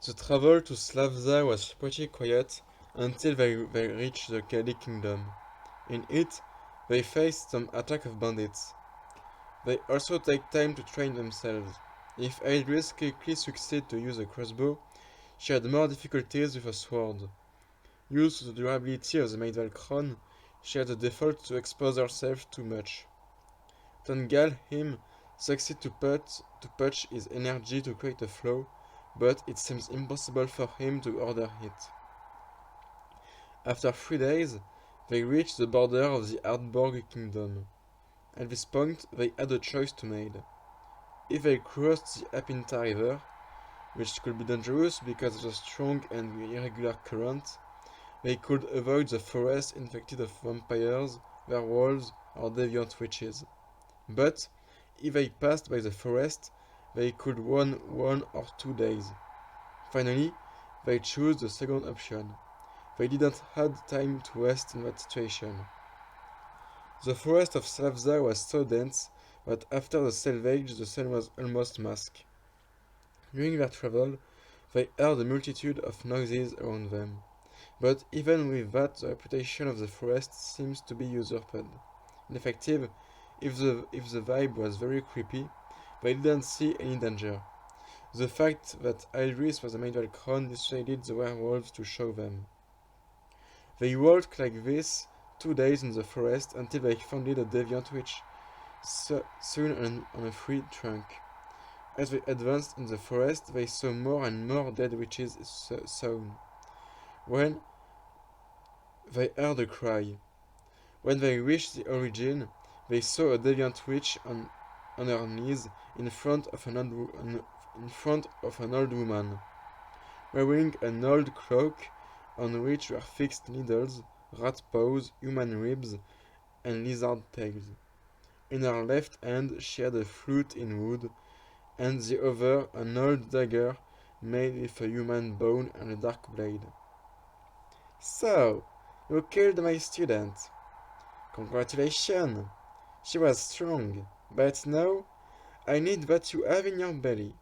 The travel to Slavvza was pretty quiet until they reached the Gaelic kingdom. In it, they faced some attack of bandits. They also take time to train themselves. If Aedris quickly succeeded to use a crossbow, she had more difficulties with a sword. Used to the durability of the medieval crown, she had the default to expose herself too much. Tungal, him, succeeded to patch his energy to create a flow, but it seems impossible for him to order it. After 3 days, they reached the border of the Ardborg kingdom. At this point, they had a choice to make. If they crossed the Apinta river, which could be dangerous because of the strong and irregular current, they could avoid the forest infected of vampires, werewolves, or deviant witches. But if they passed by the forest, they could run 1 or 2 days. Finally, they chose the second option. They didn't have time to rest in that situation. The forest of Slavvza was so dense that after the salvage the sun was almost masked. During their travel, they heard a multitude of noises around them. But even with that, the reputation of the forest seems to be usurped. Ineffective, if the vibe was very creepy, they didn't see any danger. The fact that Aedris was a medieval crown dissuaded the werewolves to show them. They walked like this 2 days in the forest until they found a deviant witch, soon on a free trunk. As they advanced in the forest, they saw more and more dead witches sown. When they heard a cry. When they reached the origin, they saw a deviant witch on her knees in front of an old woman, wearing an old cloak on which were fixed needles, rat paws, human ribs, and lizard tails. In her left hand she had a flute in wood, and the other an old dagger made with a human bone and a dark blade. "So, you killed my student. Congratulations! She was strong, but now I need what you have in your belly."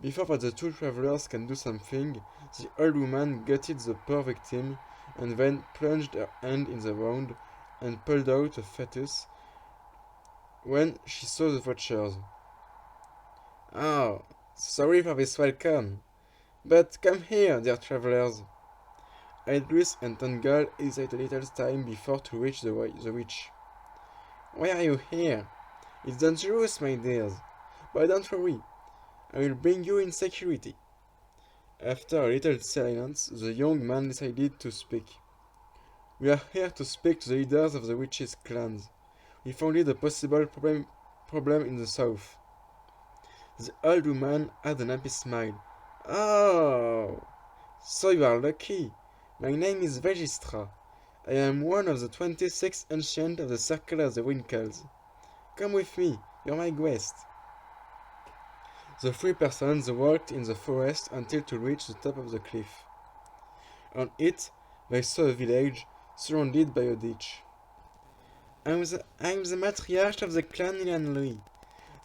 Before that the two travelers can do something, the old woman gutted the poor victim and then plunged her hand in the wound and pulled out a fetus when she saw the vultures. "Oh, sorry for this welcome, but come here, dear travelers." Aedris and Tungal hesitated a little time before to reach the witch. "Why are you here? It's dangerous, my dears, but don't worry, I will bring you in security." After a little silence, the young man decided to speak. "We are here to speak to the leaders of the witches' clans. We found a possible problem in the south." The old woman had an happy smile. "Oh, so you are lucky. My name is Vegistra. I am one of the 26 ancients of the Circle of the Winkles. Come with me, you're my guest." The three persons walked in the forest until to reach the top of the cliff. On it, they saw a village surrounded by a ditch. I'm the matriarch of the clan Ilan Louis.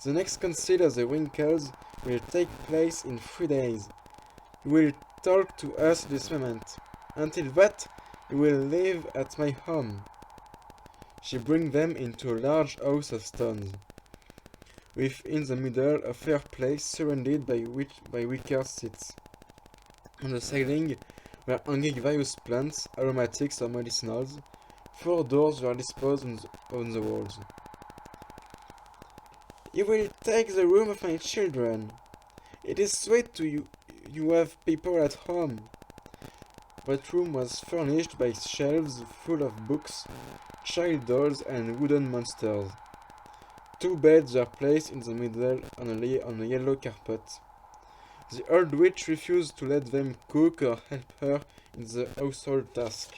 The next council of the Winkles will take place in 3 days. You will talk to us this moment. Until that, you will live at my home." She brings them into a large house of stones, with in the middle a fireplace surrounded by wicker seats. On the ceiling were hanging various plants, aromatics or medicinals. 4 doors were disposed on the walls. "You will take the room of my children. It is sweet to you have people at home." That room was furnished by shelves full of books, child dolls, and wooden monsters. 2 beds were placed in the middle on a yellow carpet. The old witch refused to let them cook or help her in the household task.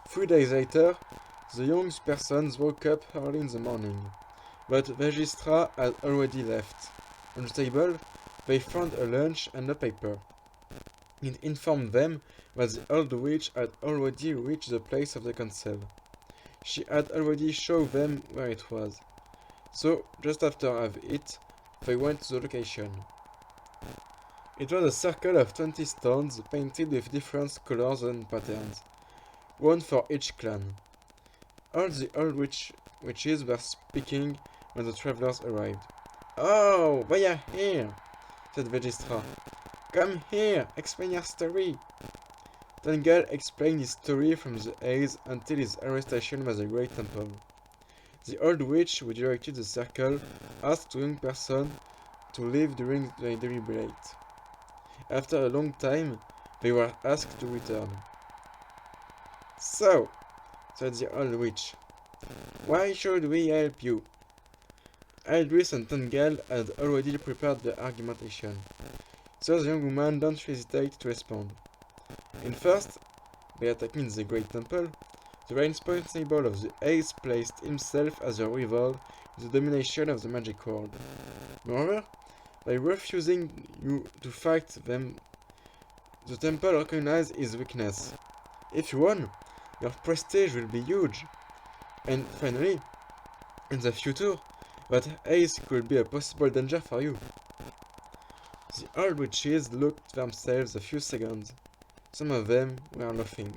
3 days later, the young persons woke up early in the morning, but Vegistra had already left. On the table, they found a lunch and a paper. It informed them that the old witch had already reached the place of the council. She had already shown them where it was. So, just after it, they went to the location. It was a circle of 20 stones painted with different colors and patterns, one for each clan. All the old witches were speaking when the travelers arrived. "Oh, why are here?" said Vegistra. "Come here, explain your story." Tungal explained his story from the Aes until his arrestation by the Great Temple. The old witch who directed the circle asked the young person to leave during the deliberate. After a long time, they were asked to return. "So," said the old witch, "why should we help you?" Aedris and Tungal had already prepared their argumentation, so the young woman don't hesitate to respond. In first, by attacking the Great Temple, the responsible of the Aes placed himself as a rival in the domination of the magic world. Moreover, by refusing you to fight them, the temple recognized his weakness. If you won, your prestige will be huge. And finally, in the future, that Ace could be a possible danger for you. The old witches looked themselves a few seconds. Some of them were laughing.